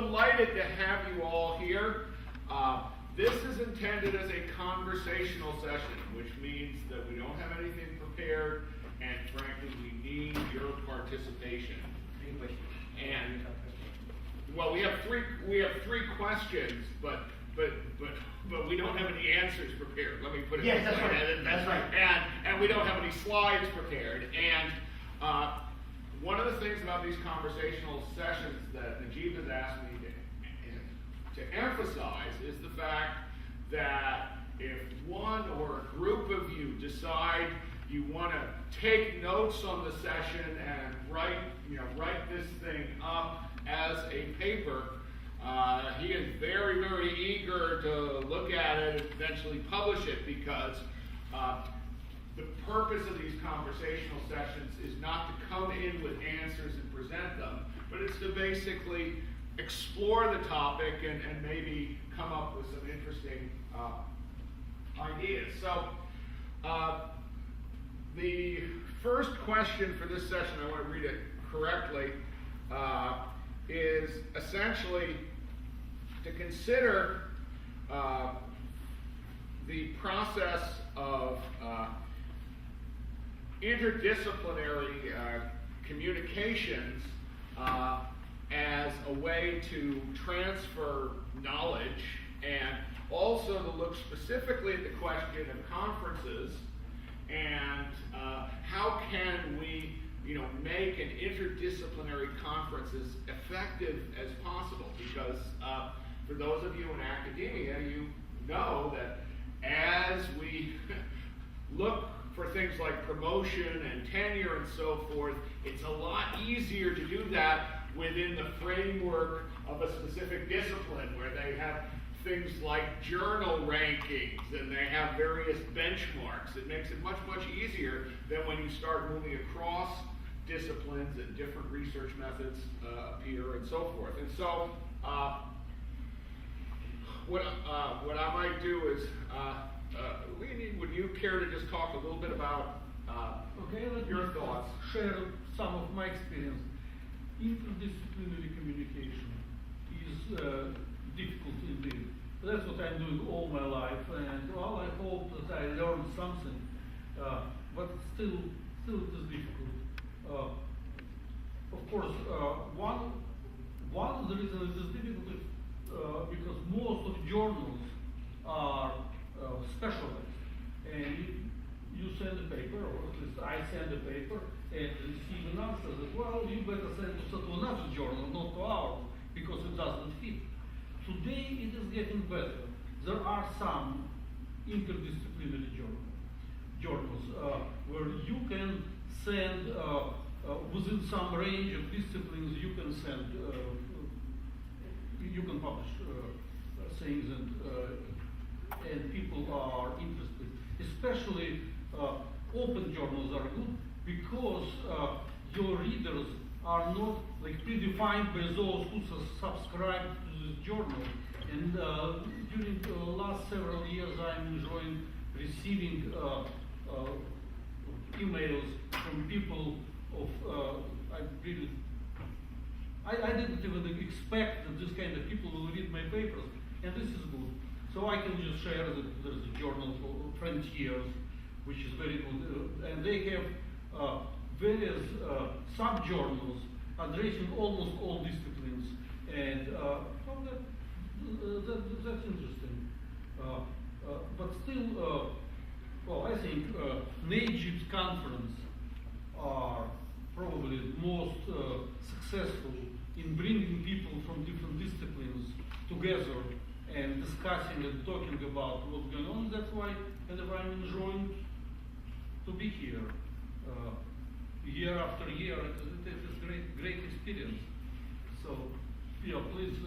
Delighted to have you all here. This is intended as a conversational session, which means that we don't have anything prepared, and frankly, we need your participation. And well, we have three questions, but we don't have any answers prepared. Let me put it yes, this way. That's right. That's right. And we don't have any slides prepared. And one of the things about these conversational sessions that Najib has asked me to emphasize is the fact that if one or a group of you decide you want to take notes on the session and write this thing up as a paper, he is very, very eager to look at it and eventually publish it, because the purpose of these conversational sessions is not to come in with answers and present them, but it's to basically explore the topic and maybe come up with some interesting ideas. So the first question for this session, I want to read it correctly, is essentially to consider the process of interdisciplinary communications as a way to transfer knowledge, and also to look specifically at the question of conferences and how can we make an interdisciplinary conference as effective as possible, because for those of you in academia, you know that as we look for things like promotion and tenure and so forth, it's a lot easier to do that within the framework of a specific discipline, where they have things like journal rankings and they have various benchmarks. It makes it much, much easier than when you start moving across disciplines and different research methods appear and so forth. And so what I might do is, Leonid, would you care to just talk a little bit about your thoughts? Share some of my experience. Interdisciplinary communication is difficult indeed. That's what I'm doing all my life, and well, I hope that I learned something, but still it is difficult. Of course, one of the reasons it is difficult because most of journals are specialized, and you send a paper, or at least I send a paper, and receive an answer that, well, you better send it to another journal, not to ours, because it doesn't fit. Today it is getting better. There are some interdisciplinary journals where you can send, within some range of disciplines, you can send, you can publish things, and people are interested. Especially open journals are good, because your readers are not like predefined by those who subscribe to this journal. And during the last several years, I'm enjoying receiving emails from people of I didn't even expect that this kind of people will read my papers, and this is good. So I can just share that there's a journal called Frontiers, which is very good, and they have various sub-journals addressing almost all disciplines, and that's interesting. But still, well, I think NAGIP's conference are probably the most successful in bringing people from different disciplines together and discussing and talking about what's going on. That's why I'm enjoying to be here. Year after year, it is great experience. So, yeah, please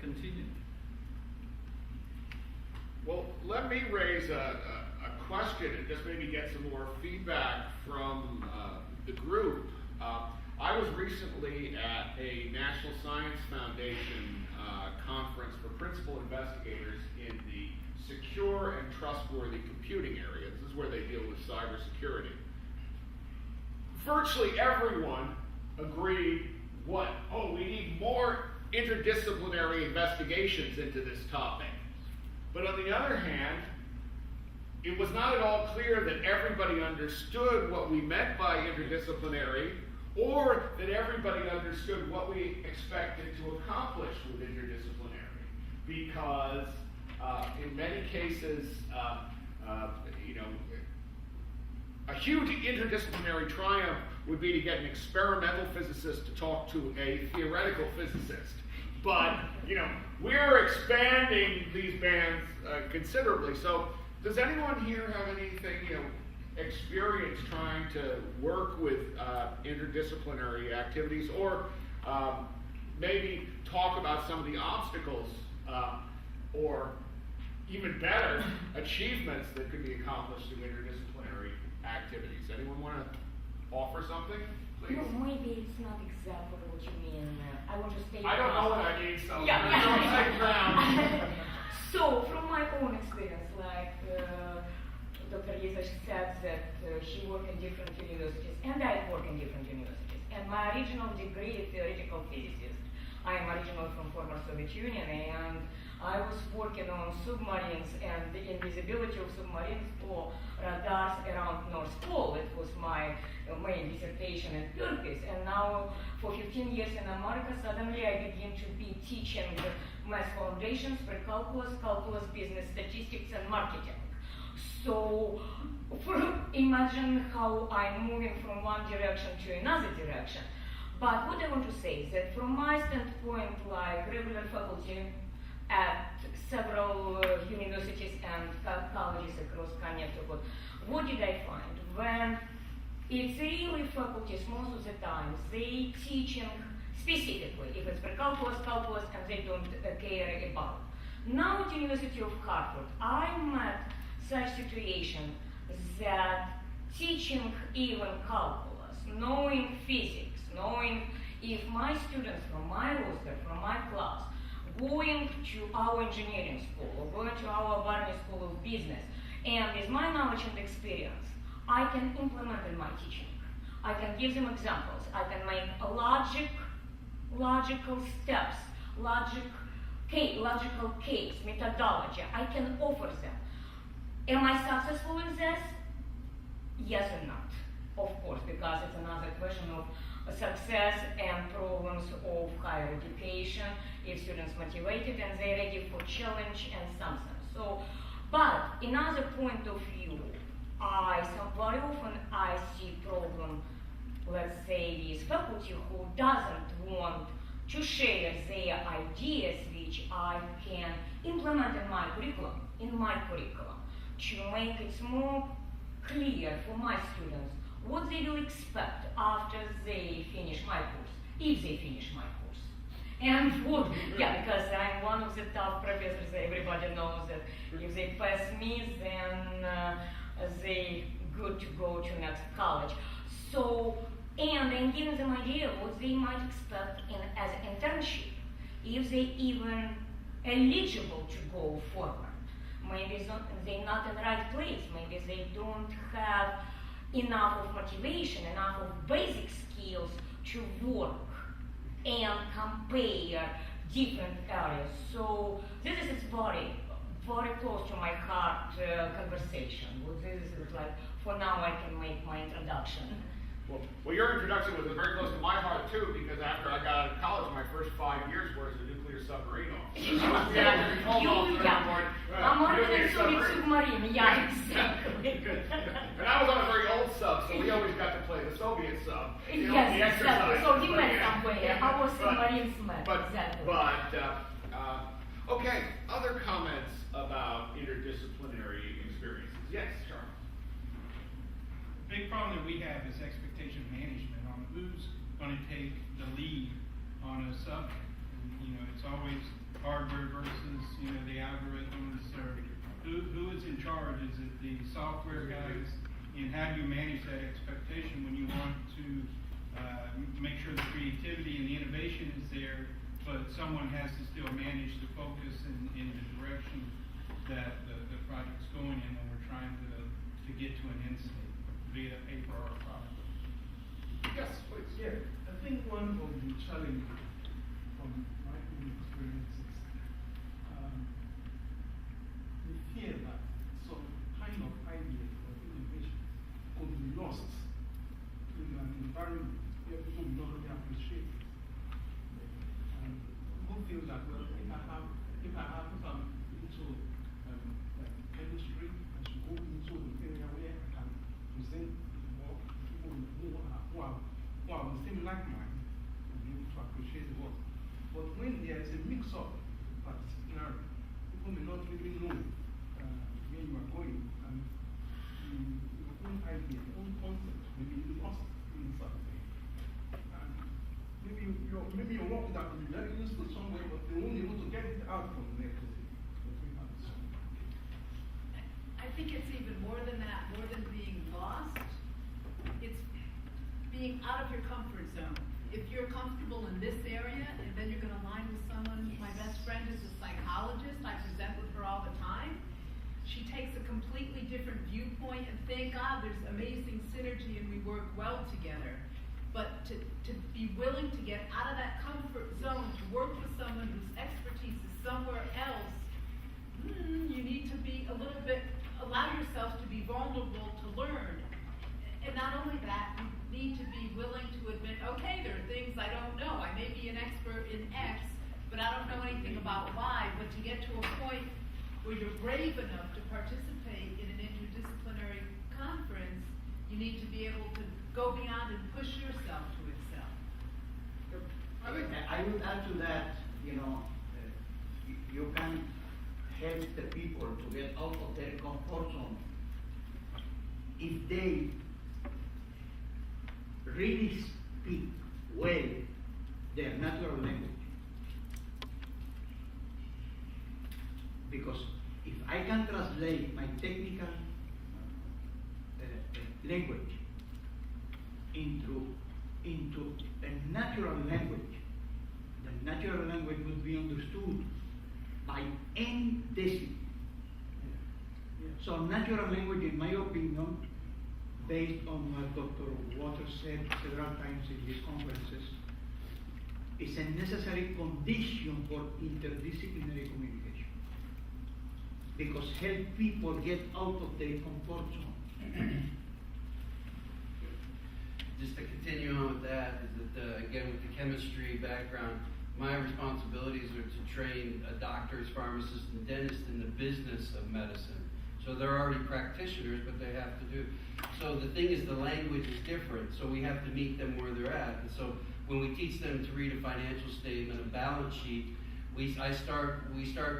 continue. Well, let me raise a question and just maybe get some more feedback from the group. I was recently at a National Science Foundation conference for principal investigators in the secure and trustworthy computing area. This is where they deal with cybersecurity. Virtually everyone agreed what? Oh, we need more interdisciplinary investigations into this topic. But on the other hand, it was not at all clear that everybody understood what we meant by interdisciplinary, or that everybody understood what we expected to accomplish with interdisciplinary. Because in many cases, you know, a huge interdisciplinary triumph would be to get an experimental physicist to talk to a theoretical physicist. But, you know, we're expanding these bands considerably. So, does anyone here have anything, you know, experience trying to work with interdisciplinary activities, or maybe talk about some of the obstacles or even better achievements that could be accomplished through interdisciplinary activities? Anyone want to offer something, please? No, maybe it's not exactly what you mean. I want to stay. I don't know what I mean, so yeah. don't take ground. So, from my own experience, like Dr. Lisa said that she worked in different universities, and I work in different universities. And my original degree is theoretical physicist. I am originally from former Soviet Union, and I was working on submarines and the invisibility of submarines for radars around North Pole. It was my main dissertation and purpose. And now, for 15 years in America, suddenly I begin to be teaching math foundations, pre-calculus, calculus, business statistics, and marketing. So, imagine how I'm moving from one direction to another direction. But what I want to say is that from my standpoint, like regular faculty at several universities and colleges across Connecticut, what did I find? When it's really faculties, most of the time, they teaching specifically, if it's pre-calculus, calculus, and they don't care about. Now at the University of Hartford, I met such situation that teaching even calculus, knowing physics, knowing if my students from my roster, from my class, going to our engineering school or going to our Barney School of Business, and with my knowledge and experience, I can implement in my teaching. I can give them examples. I can make a logical steps, logical case, methodology. I can offer them. Am I successful in this? Yes or not? Of course, because it's another question of success and problems of higher education, if students motivated and they're ready for challenge and something. So, but another point of view, very often I see problem, let's say, with faculty who doesn't want to share their ideas which I can implement in my curriculum, to make it more clear for my students what they will expect after they finish my course, if they finish my course. And what, yeah, because I'm one of the top professors, everybody knows that if they pass me, then they good to go to next college. So, and I'm giving them idea what they might expect as an internship, if they even eligible to go forward. Maybe they're not in the right place, maybe they don't have enough of motivation, enough of basic skills to work and compare different areas. So this is very, very close to my heart conversation. Well, this is like, for now I can make my introduction. Well, your introduction was very close to my heart too, because after I got out of college, my first 5 years were as a nuclear submarine officer. I'm on a submarine, yeah, exactly. And I was on a very old sub, so we always got to play the Soviet sub. You know, yes, the exercise. exactly. So we went somewhere. Our submarines met. Exactly. Okay, other comments about interdisciplinary experiences? Yes, Charles. The big problem that we have is expectation management on who's going to take the lead on a subject. And, it's always hardware versus, the algorithms, or who is in charge? Is it the software guys? And how do you manage that expectation when you want to make sure the creativity and the innovation is there, but someone has to still manage the focus in the direction that the project's going in, and we're trying to get to an end state via paper or a product. Yes, please. Yeah, I think one of the challenges from my own experience is the fear that some kind of idea or innovation could be lost in an environment where people will not really appreciate it. And people feel that, well, if I'm into like chemistry, I should go into the area where I can present work to people who are the same like mine to be able to appreciate the work. But when there is a mix-up participationally, people may not really know where you are going, and your own idea, your own concept may be lost in something. And maybe your work that will be very useful somewhere, but they won't be able to get it out from there. I think it's even more than that, more than being lost. It's being out of your comfort zone. If you're comfortable in this area, and then you're going to align with someone, my best friend is a psychologist, I present with her all the time. She takes a completely different viewpoint, and thank God there's amazing synergy and we work well together. But to be willing to get out of that comfort zone, to work with someone whose expertise is somewhere else, you need to be a little bit, allow yourself to be vulnerable to learn. And not only that, you need to be willing to admit, okay, there are things I don't know. I may be an expert in X, but I don't know anything about Y. But to get to a point where you're brave enough to participate in an interdisciplinary conference, you need to be able to go beyond and push yourself to excel. I would add to that, you can help the people to get out of their comfort zone if they really speak well their natural language. Because if I can translate my technical language into a natural language, the natural language would be understood by any discipline. So natural language, in my opinion, based on what Dr. Waters said several times in these conferences, is a necessary condition for interdisciplinary communication. Because help people get out of their comfort zone. Just to continue on with that, is that again with the chemistry background, my responsibilities are to train doctors, pharmacists, and dentists in the business of medicine. So they're already practitioners, but they have to do. So the thing is, the language is different, so we have to meet them where they're at. And so when we teach them to read a financial statement, a balance sheet, we start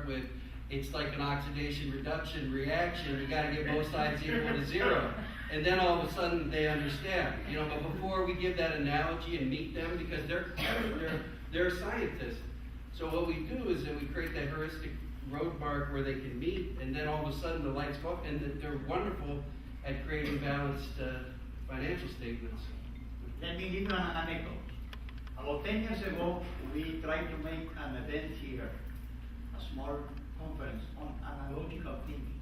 with, it's like an oxidation reduction reaction. You got to get both sides equal to zero. And then all of a sudden they understand, but before we give that analogy and meet them, because they're scientists. So what we do is that we create that heuristic road mark where they can meet, and then all of a sudden the lights go up, and they're wonderful at creating balanced financial statements. Let me give you an anecdote. About 10 years ago, we tried to make an event here, a small conference on analogical thinking.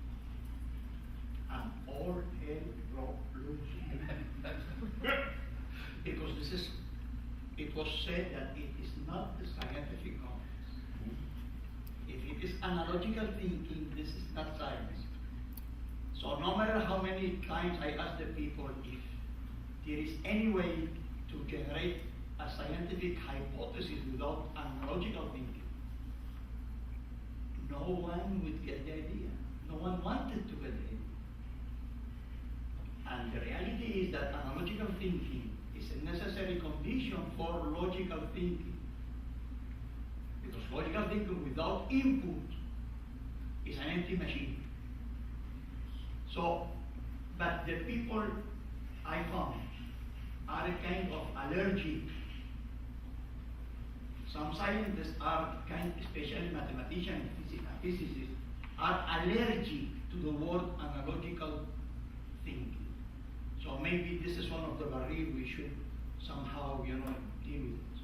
And all hell broke loose. Because it was said that it is not a scientific conference. If it is analogical thinking, this is not science. So no matter how many times I ask the people if there is any way to generate a scientific hypothesis without analogical thinking, no one would get the idea. No one wanted to get the idea. And the reality is that analogical thinking is a necessary condition for logical thinking. Because logical thinking without input is an empty machine. So, but the people I found are a kind of allergic. Some scientists are especially mathematicians and physicists, are allergic to the word analogical thinking. So maybe this is one of the barriers we should somehow, deal with it.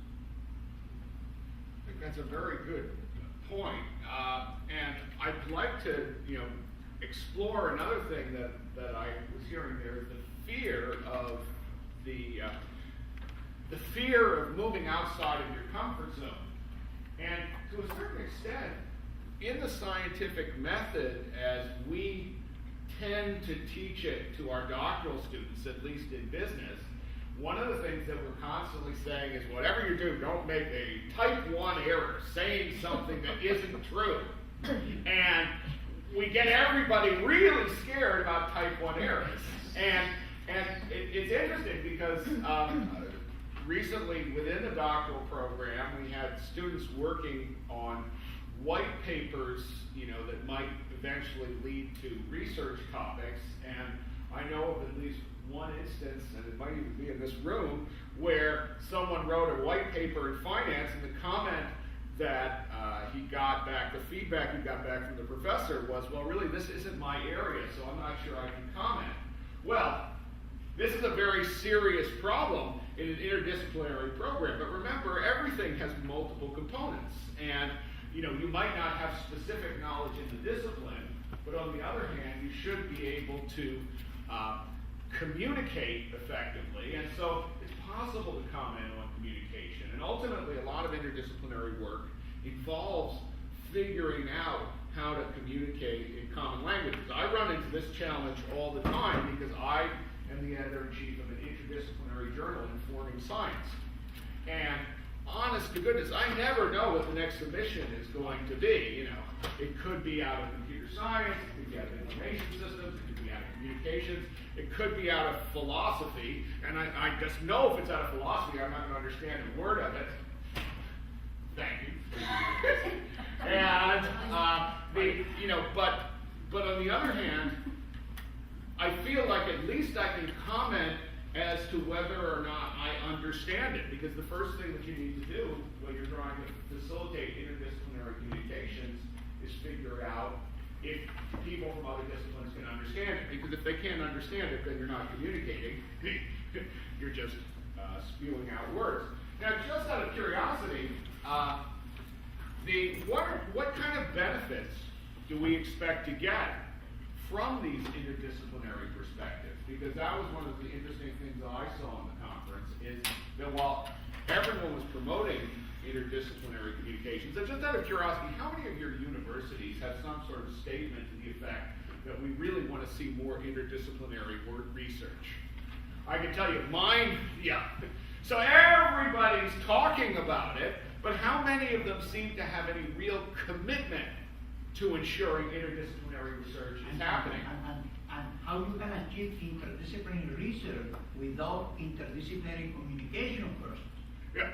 I think that's a very good point. And I'd like to, explore another thing that I was hearing there, the fear of the the fear of moving outside of your comfort zone. And to a certain extent, in the scientific method, as we tend to teach it to our doctoral students, at least in business, one of the things that we're constantly saying is, whatever you do, don't make a type 1 error, saying something that isn't true. And we get everybody really scared about type 1 errors. And it's interesting because recently within the doctoral program, we had students working on white papers, that might eventually lead to research topics. And I know of at least one instance, and it might even be in this room, where someone wrote a white paper in finance, and the comment that he got back, the feedback he got back from the professor was, well, really, this isn't my area, so I'm not sure I can comment. Well, this is a very serious problem in an interdisciplinary program, but remember, everything has multiple components, and you might not have specific knowledge in the discipline, but on the other hand, you should be able to communicate effectively, and so it's possible to comment on communication. And ultimately, a lot of interdisciplinary work involves figuring out how to communicate in common languages. I run into this challenge all the time because I am the editor-in-chief of an interdisciplinary journal, Informing Science. And honest to goodness, I never know what the next submission is going to be. It could be out of computer science, it could be out of information systems, it could be out of communications, it could be out of philosophy, and I just know if it's out of philosophy, I'm not going to understand a word of it. Thank you. And but on the other hand, I feel like at least I can comment as to whether or not I understand it, because the first thing that you need to do when you're trying to facilitate interdisciplinary communications is figure out if people from other disciplines can understand it, because if they can't understand it, then you're not communicating. You're just spewing out words. Now, just out of curiosity, what kind of benefits do we expect to get from these interdisciplinary perspectives? Because that was one of the interesting things that I saw in the conference, is that while everyone was promoting interdisciplinary communications, and just out of curiosity, how many of your universities have some sort of statement to the effect that we really want to see more interdisciplinary research? I can tell you, mine, yeah. So everybody's talking about it, but how many of them seem to have any real commitment to ensuring interdisciplinary research is happening? And how you can achieve interdisciplinary research without interdisciplinary communication persons? Yeah.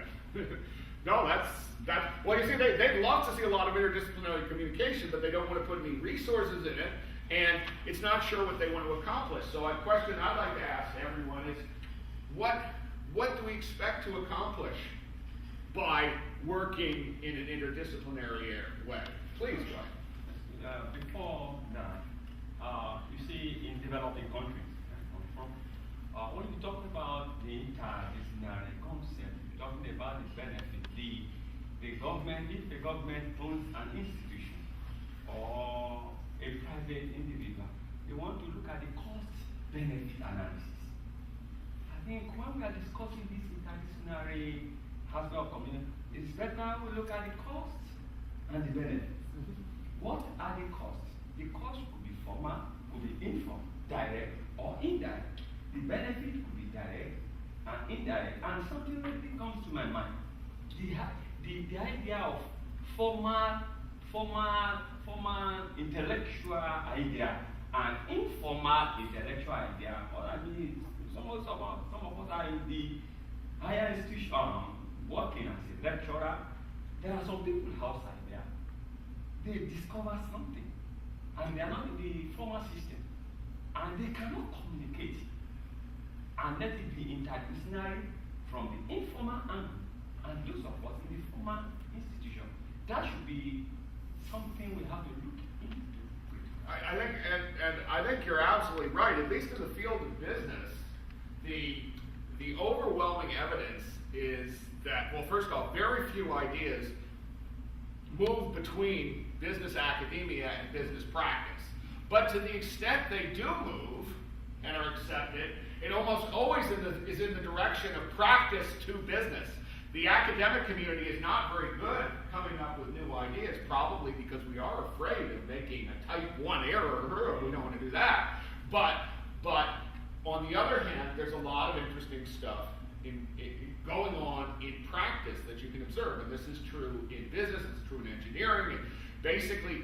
No, that's. Well, you see, they'd love to see a lot of interdisciplinary communication, but they don't want to put any resources in it, and it's not sure what they want to accomplish. So a question I'd like to ask everyone is, what do we expect to accomplish by working in an interdisciplinary way? Please, John. Before that, you see, in developing countries, when you talk about the interdisciplinary concept, you're talking about the benefit. The government, if the government owns an institution or a private individual, they want to look at the cost-benefit analysis. I think when we are discussing this interdisciplinary aspect of community, it's better we look at the costs and the benefits. What are the costs? The cost could be formal, could be informal, direct or indirect. The benefit could be direct and indirect. And something really comes to my mind. The idea of formal intellectual idea and informal intellectual idea. Or I mean, some of us are in the higher institution working as a lecturer. There are some people outside there. They discover something, and they are not in the formal system, and they cannot communicate and let it be interdisciplinary from the informal angle. And those of us in the formal institution, that should be something we have to look into. I think you're absolutely right. At least in the field of business, the overwhelming evidence is that, well, first of all, very few ideas move between business academia and business practice. But to the extent they do move and are accepted, it almost always is in the direction of practice to business. The academic community is not very good coming up with new ideas, probably because we are afraid of making a type 1 error. We don't want to do that. But on the other hand, there's a lot of interesting stuff going on in practice that you can observe. And this is true in business, it's true in engineering. And basically,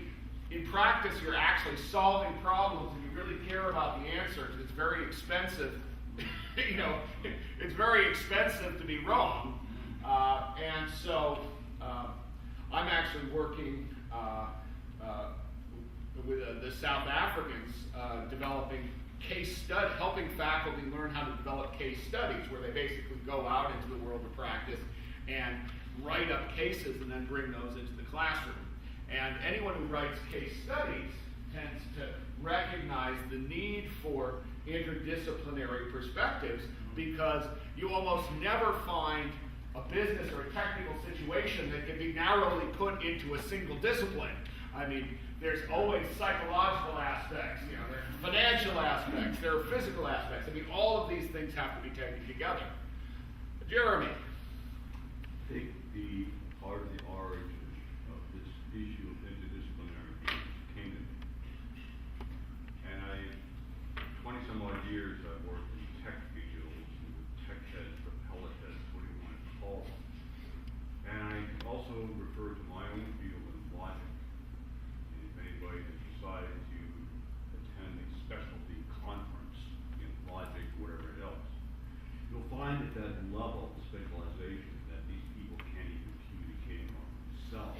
in practice, you're actually solving problems and you really care about the answer because it's very expensive. It's very expensive to be wrong. And so I'm actually working with the South Africans developing helping faculty learn how to develop case studies, where they basically go out into the world of practice and write up cases and then bring those into the classroom. And anyone who writes case studies tends to recognize the need for interdisciplinary perspectives, because you almost never find a business or a technical situation that can be narrowly put into a single discipline. I mean, there's always psychological aspects, there are financial aspects, there are physical aspects. I mean, all of these things have to be taken together. Jeremy. I think the part of the origin of this issue of interdisciplinary came to me. And 20 some odd years I've worked in tech fields, and tech heads, propellant heads, what do you want to call them. And I also refer to my own field in logic. And if anybody has decided to attend a specialty conference in logic, whatever else, you'll find at that level of specialization that these people can't even communicate among themselves.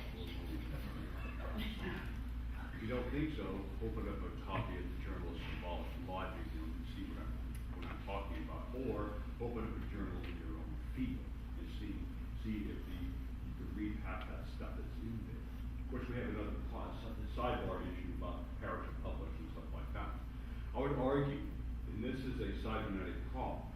If you don't think so, open up a copy of the journal of Symbolic Logic and see what I'm talking about. Or open up a journal in your own field and see if you can read half that stuff that's in there. Of course, we have another sidebar issue about comparative publish and stuff like that. I would argue, and this is a cybernetic call,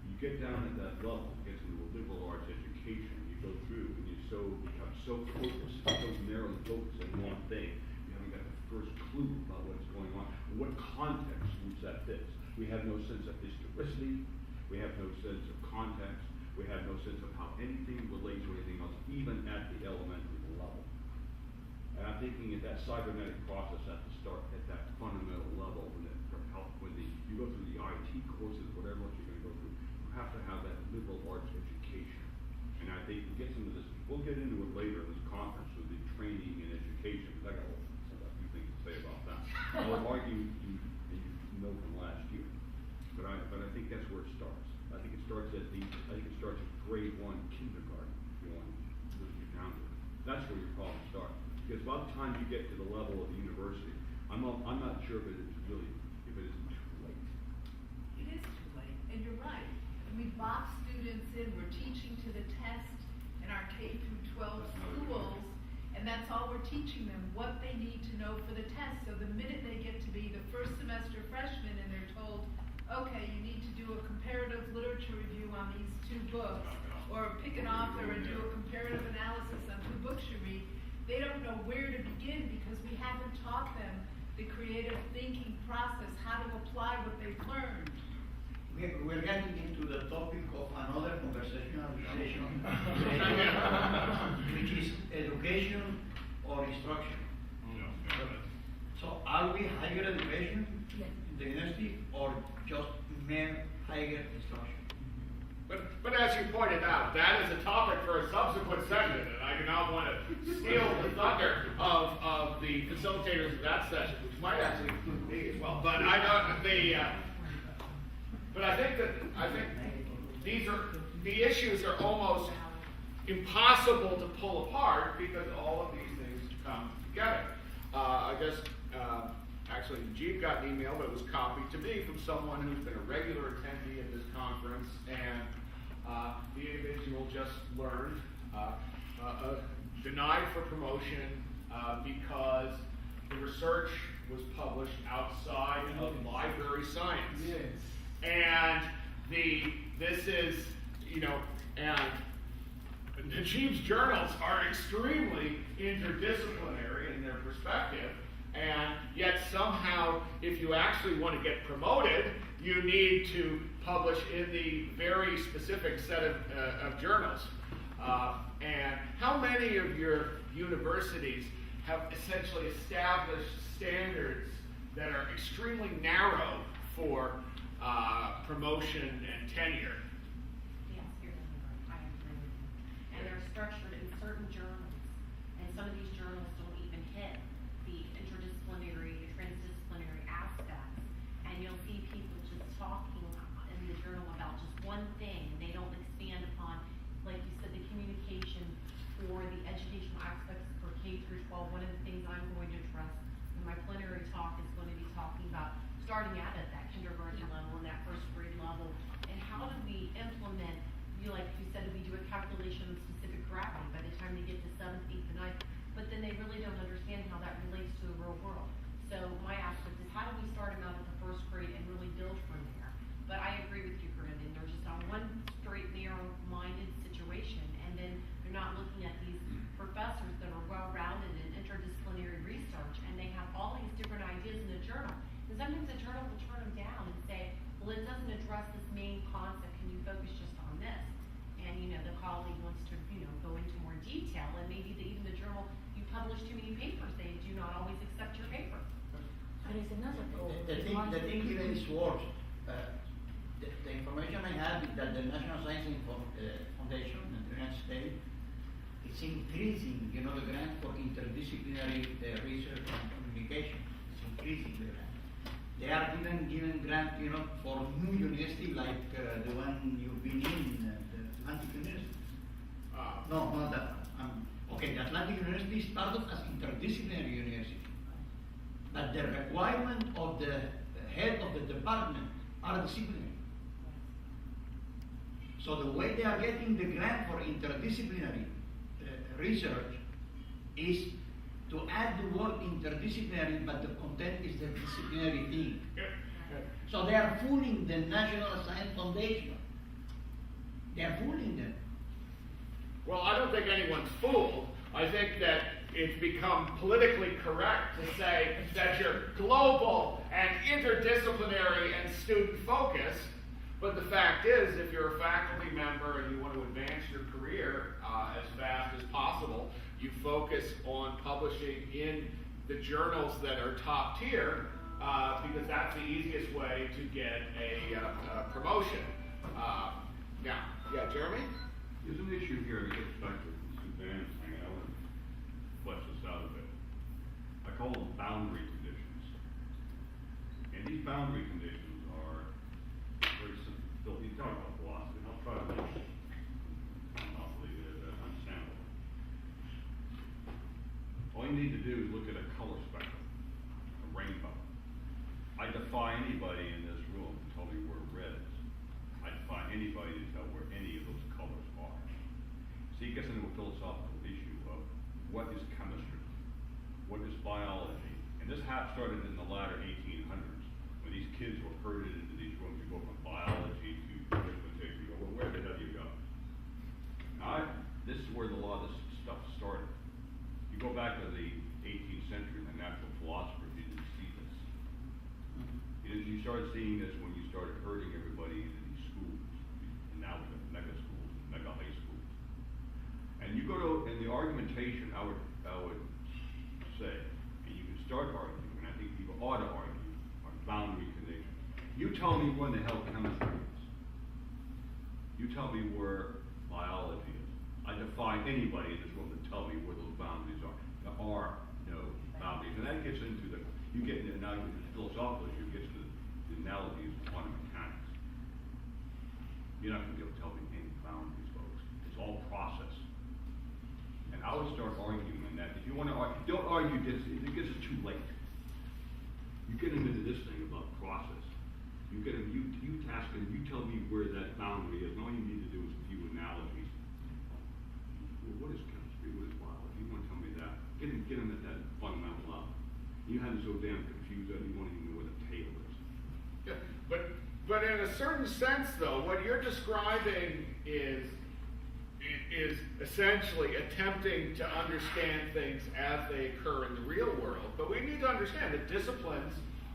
you get down at that level, get into a liberal arts education, you go through and you become so focused, so narrowly focused on one thing, you haven't got the first clue about what's going on, what context which that fits. We have no sense of historicity, we have no sense of context, we have no sense of how anything relates to anything else, even at the elementary level. And I'm thinking that cybernetic process has to start at that fundamental level when you go through the IT courses, whatever else you're going to go through, you have to have that liberal arts education. And I think we'll get into it later in this conference with the training and education, because I got a few things to say about that. I would argue, you know from last year, but I think that's where it starts. I think it starts at grade 1 kindergarten, if you want to get down to it. That's where your problems start. Because by the time you get to the level of the university, I'm not sure if it isn't too late. It is too late, and you're right. We box students in, we're teaching to the test in our K through 12 schools, and that's all we're teaching them, what they need to know for the test. So the minute they get to be the first semester freshman and they're told, okay, you need to do a comparative literature review on these 2 books, or pick an author and do a comparative analysis on 2 books you read, they don't know where to begin because we haven't taught them the creative thinking process, how to apply what they've learned. We're getting into the topic of another conversational session, which is education or instruction. So are we higher education in the university or just mere higher instruction? But as you pointed out, that is a topic for a subsequent session, and I do not want to steal the thunder of the facilitators of that session, which might actually include me as well. But I think the issues are almost impossible to pull apart because all of these things come together. Actually, Jeep got an email, but it was copied to me from someone who's been a regular attendee at this conference, and the individual just learned denied for promotion because the research was published outside of library science. Yes. And this is, and Najib's journals are extremely interdisciplinary in their perspective, And yet somehow, if you actually want to get promoted, you need to publish in the very specific set of journals. And how many of your universities have essentially established standards that are extremely narrow for promotion and tenure? Yes, you're right. I agree with you. And they're structured in certain journals, and some of these journals don't even hit the interdisciplinary, transdisciplinary aspects. And you'll see people just talking in the journal about just one thing, and they don't expand upon, like you said, the communication or the educational aspects for K through 12. One of the things I'm going to address in my plenary talk is going to be talking about starting out at that kindergarten level and that first grade level, and how do we implement, like you said, we do a calculation of specific gravity by the time they get to 7th, 8th, and 9th, but then they really don't understand how that relates to the real world. So my aspect is, how do we start them out at the first grade and really build from there? But I agree with you, Brandon, they're just on one straight, narrow-minded situation, and then they're not looking at these professors that are well-rounded in interdisciplinary research, and they have all these different ideas in the journal. And sometimes the journal will turn them down and say, well, it doesn't address this main concept, can you focus just on this? And, the colleague wants to, go into more detail, and maybe even the journal, you publish too many papers, they do not always accept your paper. There is another goal. The thing here is worse. The information I have is that the National Science Foundation in the United States is increasing, the grant for interdisciplinary research and communication. It's increasing the grant. They are even giving grant, for new university like the one you've been in, the Atlantic University. No, not that one. Okay, the Atlantic University is part of as interdisciplinary university. But the requirement of the head of the department are disciplinary. So the way they are getting the grant for interdisciplinary research is to add the word interdisciplinary, but the content is the disciplinary thing. So they are fooling the National Science Foundation. They are fooling them. Well, I don't think anyone's fooled. I think that it's become politically correct to say that you're global and interdisciplinary and student focused. But the fact is, if you're a faculty member and you want to advance your career as fast as possible, you focus on publishing in the journals that are top tier because that's the easiest way to get a promotion. Now, yeah, Jeremy? There's an issue here that gets back to Suzanne's thing. I want to flesh this out a bit. I call them boundary conditions. And these boundary conditions are very simple. You talk about philosophy, and I'll try to make it understandable. All you need to do is look at a color spectrum, a rainbow. I defy anybody in this room to tell me where red is. I defy anybody to tell where any of those colors are. So you get into a philosophical issue of what is chemistry, what is biology, and this started in the latter 1800s when these kids were herded into these rooms. You go from biology to arithmetic. You go, well, where the hell do you go? Now, this is where a lot of this stuff started. You go back to the 18th century, the natural philosophers didn't see this. You started seeing this when you started herding everybody into these schools, and now the mega schools, mega high schools. And you go to, in the argumentation, I would say, and you can start arguing, and I think people ought to argue, on boundary conditions. You tell me when the hell chemistry is. You tell me where biology is. I defy anybody in this room to tell me where those boundaries are. There are no boundaries. And that gets into you get into, now you get into philosophical issue, gets into the analogies of quantum mechanics. You're not going to be able to tell me any boundaries, folks. It's all process. And I would start arguing that if you want to argue, don't argue this, it gets too late. You get into this thing about process. You task him, you tell me where that boundary is, and all you need to do is a few analogies. Well, what is chemistry? What is biology? You want to tell me that? Get him at that fundamental level. You had him so damn confused that you won't even know what a tail is. Yeah, but in a certain sense, though, what you're describing is is essentially attempting to understand things as they occur in the real world. But we need to understand that disciplines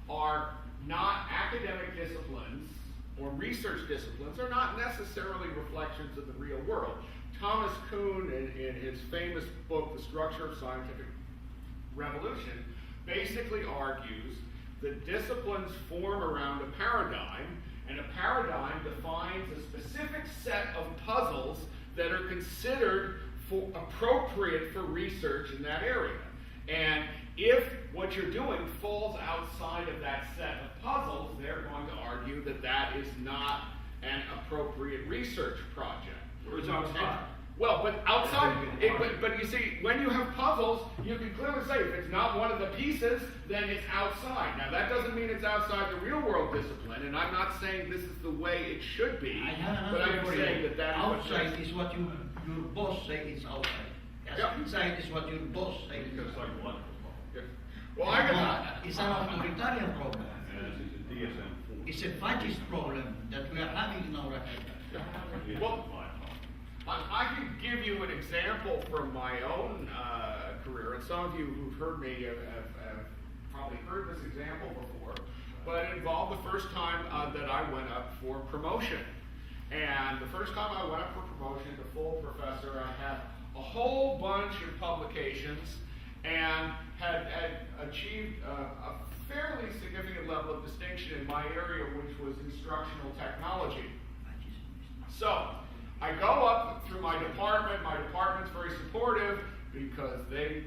are not academic disciplines, or research disciplines are not necessarily reflections of the real world. Thomas Kuhn, in his famous book, The Structure of Scientific Revolution, basically argues that disciplines form around a paradigm, and a paradigm defines a specific set of puzzles that are considered appropriate for research in that area. And if what you're doing falls outside of that set of puzzles, they're going to argue that that is not an appropriate research project. Or it's outside. Well, but outside, but you see, when you have puzzles, you can clearly say if it's not one of the pieces, then it's outside. Now, that doesn't mean it's outside the real world discipline, and I'm not saying this is the way it should be, but I'm saying that that outside is what your boss say is outside. Yes, yeah. Inside is what your boss say is Because outside. psychological problem. Well, I can. It's an authoritarian problem. And it's a DSM-4. It's a fascist problem that we are having in our academy. Well, I can give you an example from my own career, and some of you who've heard me have probably heard this example before, but it involved the first time that I went up for promotion. And the first time I went up for promotion to full professor, I had a whole bunch of publications and had achieved a fairly significant level of distinction in my area, which was instructional technology. So, I go up through my department. My department's very supportive because they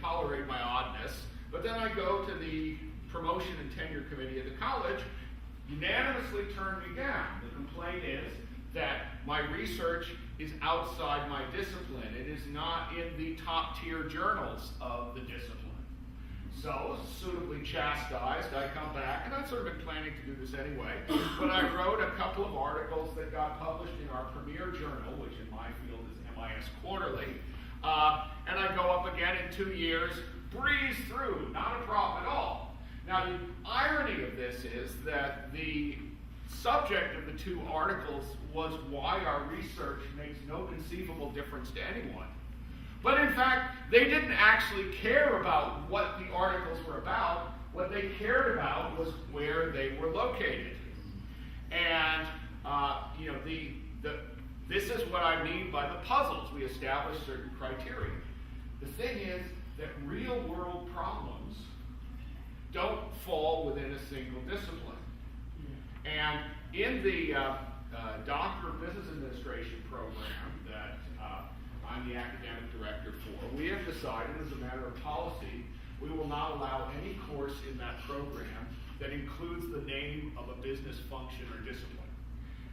tolerate my oddness. But then I go to the promotion and tenure committee of the college, unanimously turn me down. The complaint is that my research is outside my discipline. It is not in the top tier journals of the discipline. So, suitably chastised, I come back, and I've sort of been planning to do this anyway, but I wrote a couple of articles that got published in our premier journal, which in my field is MIS Quarterly, and I go up again in 2 years, breeze through, not a problem at all. Now, the irony of this is that the subject of the two articles was why our research makes no conceivable difference to anyone. But in fact, they didn't actually care about what the articles were about. What they cared about was where they were located. And this is what I mean by the puzzles. We establish certain criteria. The thing is that real-world problems don't fall within a single discipline. And in the Doctor of Business Administration program that I'm the academic director for, we have decided as a matter of policy, we will not allow any course in that program that includes the name of a business function or discipline.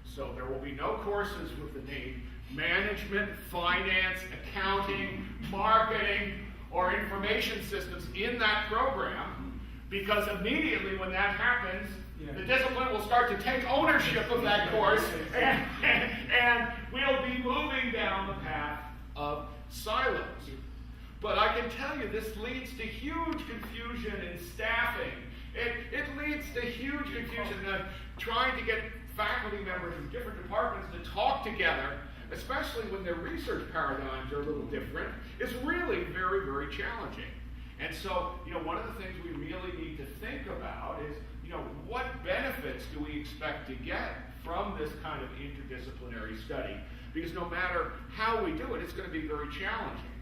So there will be no courses with the name management, finance, accounting, marketing, or information systems in that program, because immediately when that happens, the discipline will start to take ownership of that course, and we'll be moving down the path of silos. But I can tell you this leads to huge confusion in staffing. It leads to huge confusion in trying to get faculty members from different departments to talk together, especially when their research paradigms are a little different. It's really very, very challenging. And so, one of the things we really need to think about is, what benefits do we expect to get from this kind of interdisciplinary study? Because no matter how we do it, it's going to be very challenging.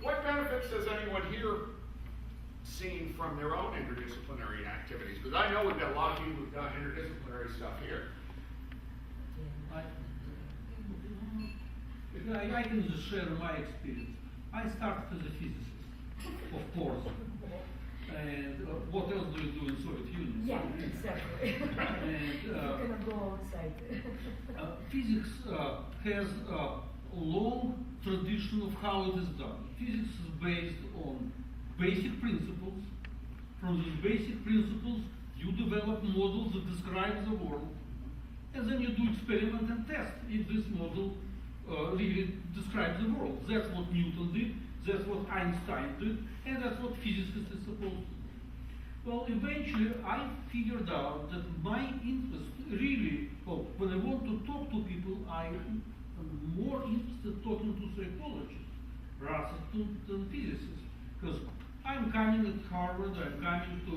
What benefits has anyone here seen from their own interdisciplinary activities? Because I know we've got a lot of people who've done interdisciplinary stuff here. I can just share my experience. I started as a physicist, of course. And what else do you do in Soviet Union? Yeah, exactly. And you're gonna go outside. Physics has a long tradition of how it is done. Physics is based on basic principles. From these basic principles, you develop models that describe the world, and then you do experiment and test if this model really describes the world. That's what Newton did, that's what Einstein did, and that's what physicists is supposed to do. Well, eventually I figured out that my interest really, when I want to talk to people, I I'm more interested talking to psychologists rather than physicists. Because I'm coming at Harvard, I'm coming to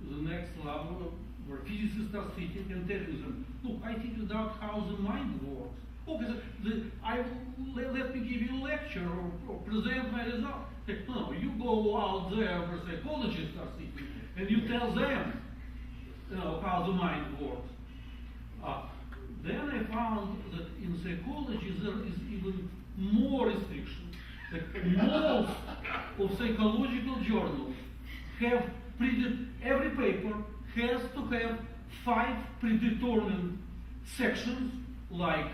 the next level where physicists are sitting and telling them, look, I figured out how the mind works. Okay, let me give you a lecture or present my result. No, you go out there where psychologists are sitting and you tell them, how the mind works. Then I found that in psychology there is even more restrictions. Most of psychological journals have every paper has to have 5 predetermined sections like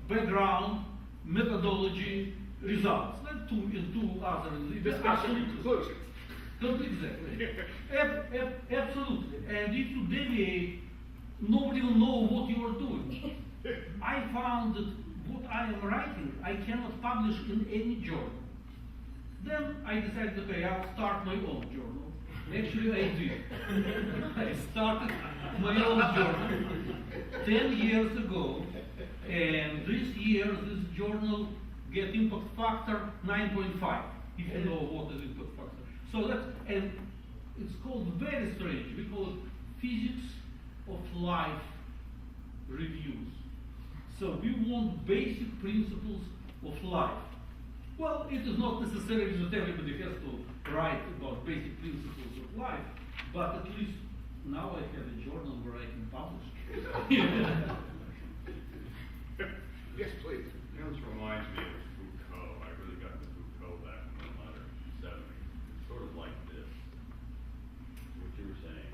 background, methodology, results. Like two other Discussion conclusions. Exactly. Absolutely. And if you deviate, nobody will know what you are doing. I found that what I am writing, I cannot publish in any journal. Then I decided, okay, I'll start my own journal. Actually, I did. I started my own journal 10 years ago, and this year, this journal get impact factor 9.5, if you know what is impact factor. So and it's called very strange. We call it physics of life reviews. So we want basic principles of life. Well, it is not necessary that everybody has to write about basic principles of life, but at least now I have a journal where I can publish. Yes, please. This reminds me of Foucault. I really got into Foucault back in the latter 70s. It's sort of like this. What you were saying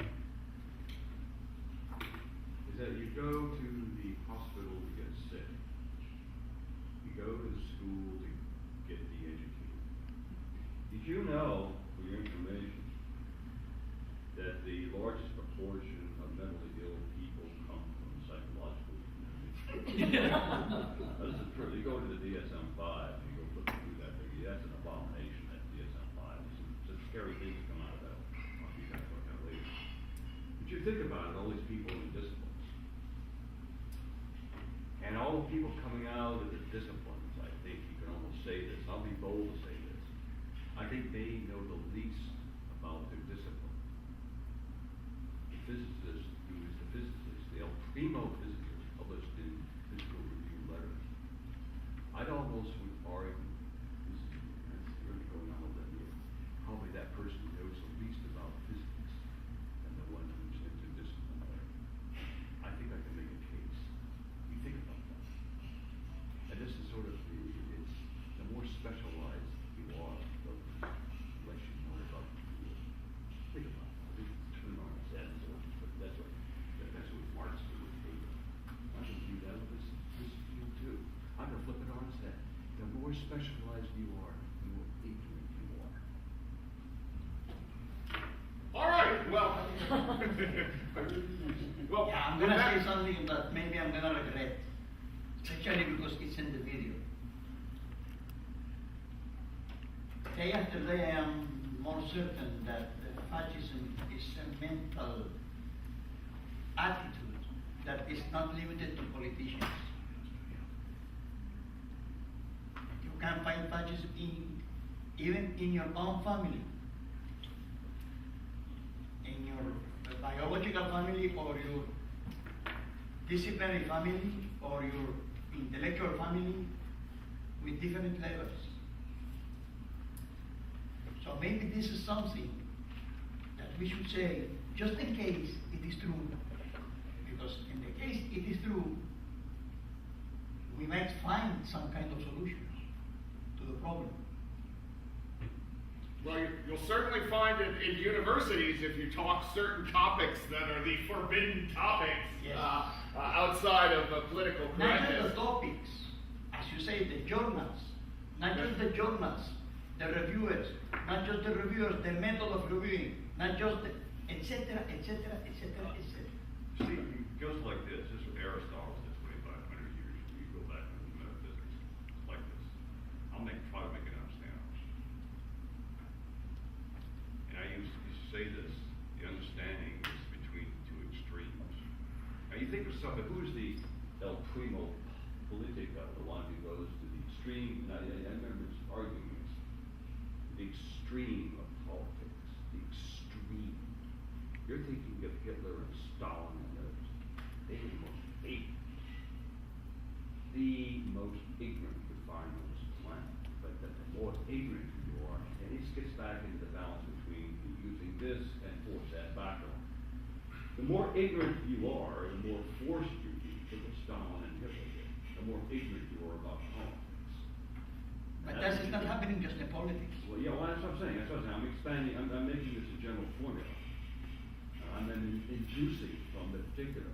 is that you go to the hospital to get sick. You go to the school to get de-educated. Did you know, for your information, that the largest proportion of mentally ill people come from the psychological community? This is true. You go to the DSM-5 and you go look through that thing. That's an abomination, that DSM-5. Some scary things come out of that. I'll be back on that later. But you think about it, all these people in disciplines. And all the people coming out of the disciplines, I think you can almost say this. I'll be bold to say this. I think they know the least about their discipline. The physicist, who is the physicist, the El Primo physicist, published in Physical Review Letters. I'd almost would argue, this is really going on with that here, probably that person knows the least about physics than the one who's interdisciplinary. I think I can make a case. You think about that. And this is sort of, it's the more specialized you are, the less you know about the field. Think about it. I think it's turn on its head, but that's what Marx did with Hegel. I'm going to do that with this field too. I'm going to flip it on its head. The more specialized you are, the more ignorant you are. All right, well. Well, Yeah, I'm gonna say something that maybe I'm gonna regret, especially because it's in the video. Day after day, I'm more certain that fascism is a mental attitude that is not limited to politicians. You can find fascism even in your own family, in your biological family, or your disciplinary family, or your intellectual family, with different levels. So maybe this is something that we should say, just in case it is true, because in the case it is true, we might find some kind of solution to the problem. Well, you'll certainly find it in universities if you talk certain topics that are the forbidden topics. Yes. Outside of political Not correctness. just the topics, as you say, the journals, not just the journals, the reviewers, not just the reviewers, the method of reviewing, not just the etc., etc., etc., etc. See, it goes like this. This is Aristotle did 2,500 years. You go back to metaphysics. It's like this. I'll try to make it understandable. And I used to say this, the understanding is between two extremes. Now you think of something, who's the El Primo politica, the one who goes to the extreme, I remember arguing this, the extreme of politics, the extreme. You're thinking of Hitler and Stalin and others. They were the most ignorant you could find on this planet. But the more ignorant you are, and this gets back into the balance between using this and force that back on. The more ignorant you are, the more forced you be, look at Stalin and Hitler did, the more ignorant you are about politics. But that is not happening just in politics. Well, yeah, well, that's what I'm saying. That's what I'm saying. I'm expanding. I'm making this a general formula. I'm then inducing from the particular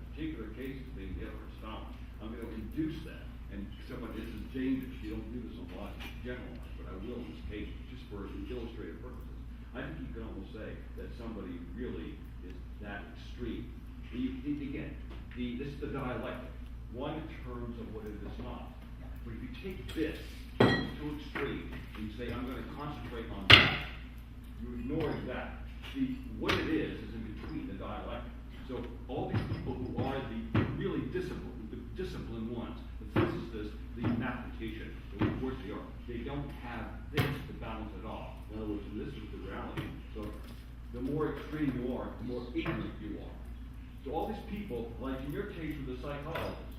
cases being Hitler and Stalin. I'm going to induce that. And someone, this is dangerous. You don't do this on logic, generalize, but I will in this case, just for illustrative purposes. I think you can almost say that somebody really is that extreme. Again, this is the dialectic. One in terms of what it is not. But if you take this to extreme and you say, I'm going to concentrate on that, you're ignoring that. What it is in between the dialectic. So all these people who are the really disciplined ones, the physicists, the mathematicians, the course they are, they don't have this to balance it off. In other words, this is the reality. So the more extreme you are, the more ignorant you are. So all these people, like in your case with the psychologists,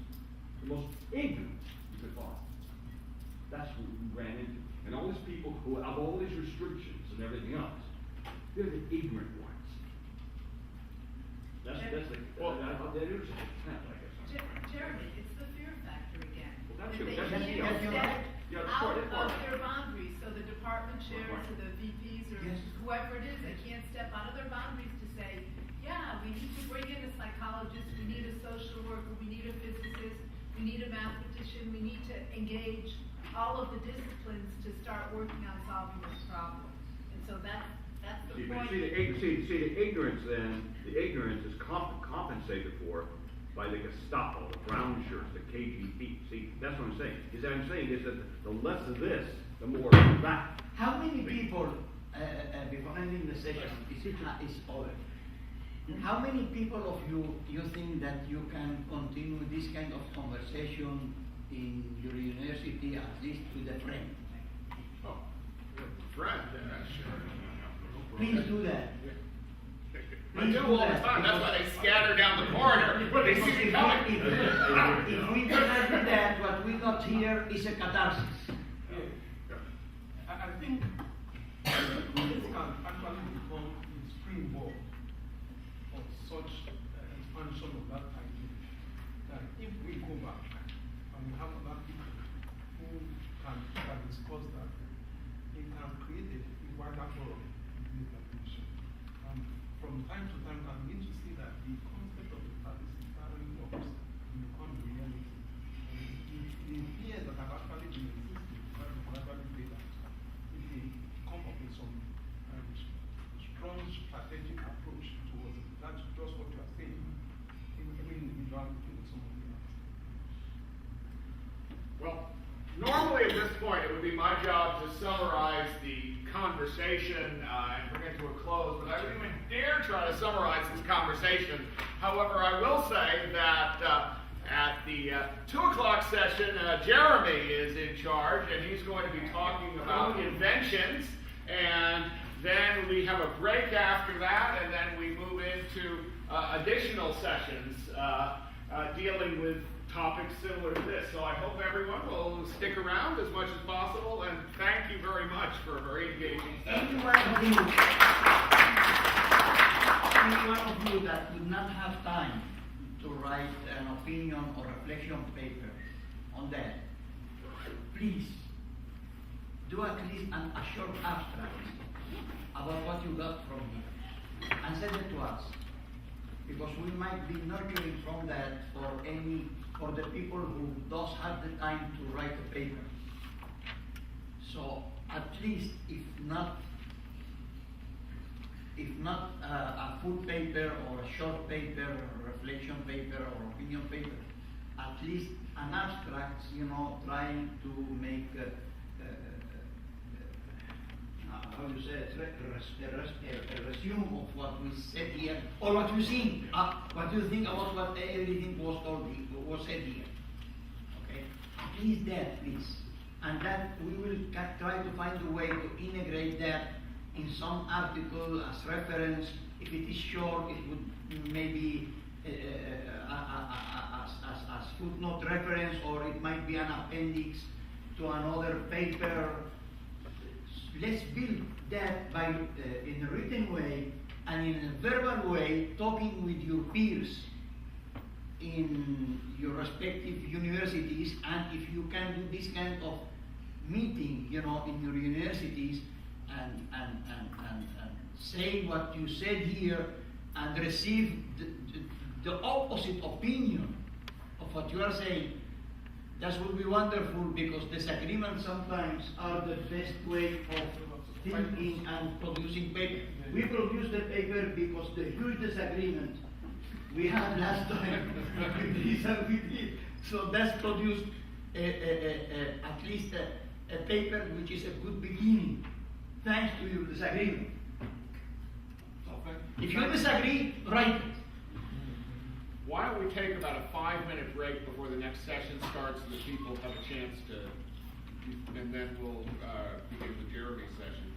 the most ignorant you could find. That's what we ran into. And all these people who have all these restrictions and everything else, they're the ignorant ones. That's the, that is a content, I guess. Jeremy, it's the fear factor again. Well, that's If true. they That's- can't yeah, step yeah, that's out part- that's part. of their boundaries, so the department chairs Right. or the VPs or Yes. whoever it is, they can't step out of their boundaries to say, yeah, we need to bring in a psychologist, we need a social worker, we need a physicist, we need a mathematician, we need to engage all of the disciplines to start working on solving this problem. And so that's the point. The ignorance then, the ignorance is compensated for by the Gestapo, the brown shirts, the KGB. See, that's what I'm saying. I'm saying is that the less of this, the more of that. How many people, before ending the session, is over? How many people of you think that you can continue this kind of conversation in your university, at least with a friend? Oh, friend, sure. Please do that. I do all the time. That's why they scatter down the corridor when they see me coming. If we cannot do that, what we got here is a catharsis. I think this can actually become the springboard of such expansion of that idea. That if we go back and we have other people who can discuss that, it can create a wider forum in this definition. And from time to time, we begin to see that the concept of the participatory works become a reality. And the fears that have actually been existing, that we gradually play out, if they come up with some strong strategic approach towards it, that's just what you are saying. Every individual looking at somebody else. Well, normally at this point, it would be my job to summarize the conversation and bring it to a close, but I wouldn't even dare try to summarize this conversation. However, I will say that at the 2 o'clock session, Jeremy is in charge, and he's going to be talking about inventions, and then we have a break after that, and then we move into additional sessions dealing with topics similar to this. So I hope everyone will stick around as much as possible, and thank you very much for a very engaging session. Any one of you that would not have time to write an opinion or reflection paper on that, please do at least a short abstract about what you got from here and send it to us, because we might be nurturing from that for the people who does have the time to write a paper. So at least, if not a full paper or a short paper or a reflection paper or opinion paper, at least an abstract, trying to make how you say it, a resume of what we said here, or what you think about what everything was said here. Okay? is that, please? And that we will try to find a way to integrate that in some article as reference. If it is short, it would maybe as footnote reference, or it might be an appendix to another paper. Let's build that by in a written way and in a verbal way, talking with your peers in your respective universities. And if you can do this kind of meeting, you know, in your universities, and say what you said here and receive the opposite opinion of what you are saying, that would be wonderful, because disagreements sometimes are the best way of thinking and producing paper. We produced the paper because the huge disagreement we had last time with this and with it. So that's produced at least a paper which is a good beginning, thanks to your disagreement. If you disagree, write it. Why don't we take about a 5-minute break before the next session starts so that people have a chance to, and then we'll begin the Jeremy session.